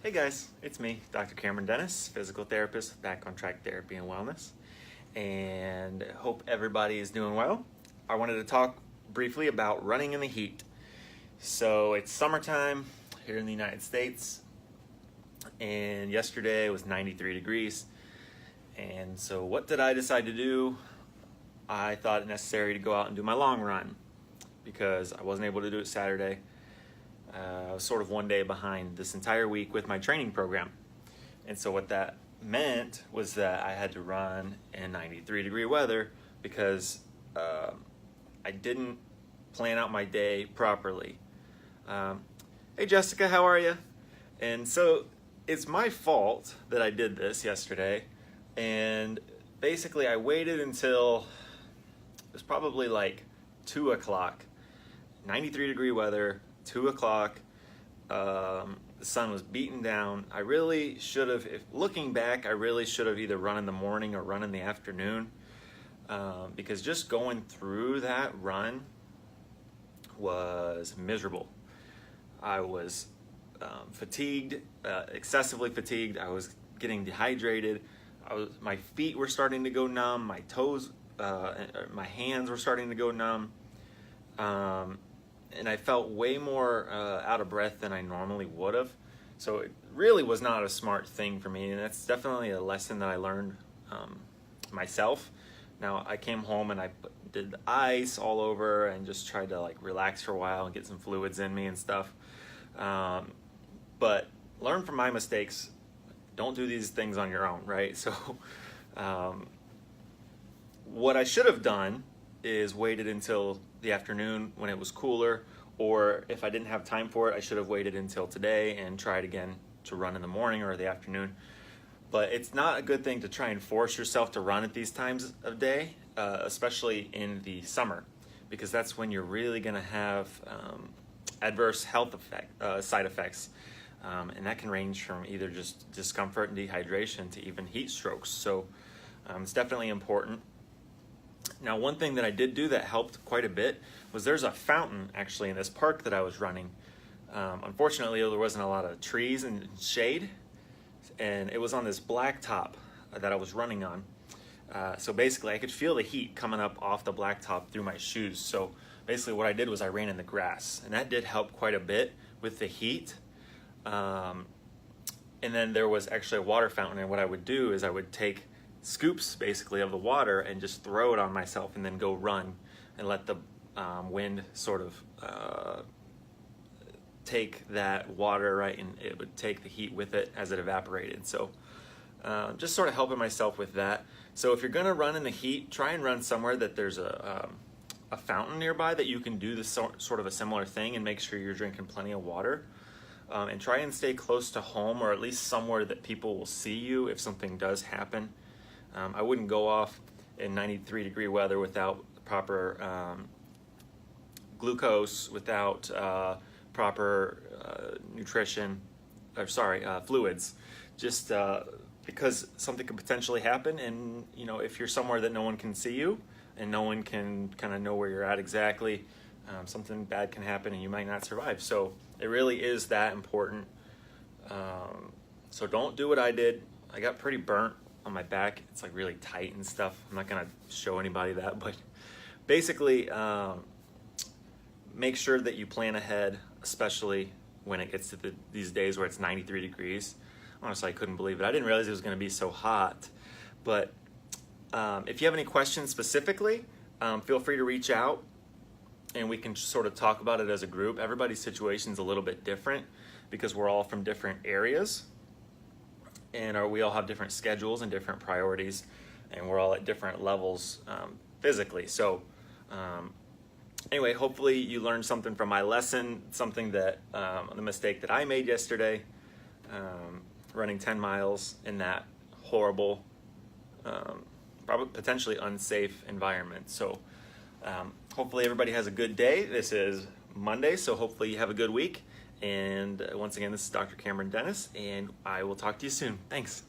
Hey guys, it's me, Dr. Cameron Dennis, physical therapist with Back on Track Therapy and Wellness, and hope everybody is doing well. I wanted to talk briefly about running in the heat. So it's summertime here in the United States, and yesterday was 93 degrees. And so what did I decide to do? I thought it necessary to go out and do my long run because I wasn't able to do it Saturday. I was sort of one day behind this entire week with my training program. And so what that meant was that I had to run in 93-degree weather because I didn't plan out my day properly. Hey Jessica, how are you? And so it's my fault that I did this yesterday. And basically I waited until it was probably like 2 o'clock, 93-degree weather, 2 o'clock. The sun was beaten down. I really should have, looking back, I really should have either run in the morning or run in the afternoon, because just going through that run was miserable. I was fatigued, excessively fatigued. I was getting dehydrated. My feet were starting to go numb. My toes, my hands were starting to go numb. And I felt way more out of breath than I normally would have. So it really was not a smart thing for me, and that's definitely a lesson that I learned myself. Now I came home and I did the ice all over and just tried to like relax for a while and get some fluids in me and stuff. But learn from my mistakes. Don't do these things on your own, right? So what I should have done is waited until the afternoon when it was cooler, or if I didn't have time for it, I should have waited until today and tried again to run in the morning or the afternoon. But it's not a good thing to try and force yourself to run at these times of day, especially in the summer, because that's when you're really going to have adverse health side effects. And that can range from either just discomfort and dehydration to even heat strokes. So it's definitely important. Now, one thing that I did do that helped quite a bit was there's a fountain actually in this park that I was running. Unfortunately, there wasn't a lot of trees and shade, and it was on this black top that I was running on. So basically, I could feel the heat coming up off the blacktop through my shoes. So basically what I did was I ran in the grass, and that did help quite a bit with the heat. And then there was actually a water fountain, and what I would do is I would take scoops basically of the water and just throw it on myself and then go run and let the wind sort of take that water, right, and it would take the heat with it as it evaporated. So just sort of helping myself with that. So if you're gonna run in the heat, try and run somewhere that there's a fountain nearby that you can do this sort of a similar thing, and make sure you're drinking plenty of water. And try and stay close to home, or at least somewhere that people will see you if something does happen. I wouldn't go off in 93-degree weather without proper glucose, without proper nutrition, or fluids, just because something could potentially happen. And you know, if you're somewhere that no one can see you and no one can kind of know where you're at exactly, something bad can happen and you might not survive. So it really is that important. So don't do what I did. I got pretty burnt on my back. It's like really tight and stuff. I'm not gonna show anybody that, but basically make sure that you plan ahead, especially when it gets to these days where it's 93 degrees. Honestly, I couldn't believe it. I didn't realize it was gonna be so hot. But if you have any questions specifically, feel free to reach out and we can sort of talk about it as a group. Everybody's situation is a little bit different because we're all from different areas, and we all have different schedules and different priorities, and we're all at different levels physically. So anyway, hopefully you learned something from my lesson, something that, the mistake that I made yesterday, running 10 miles in that horrible, probably potentially unsafe environment. So hopefully everybody has a good day. This is Monday, so hopefully you have a good week. And once again, this is Dr. Cameron Dennis, and I will talk to you soon. Thanks.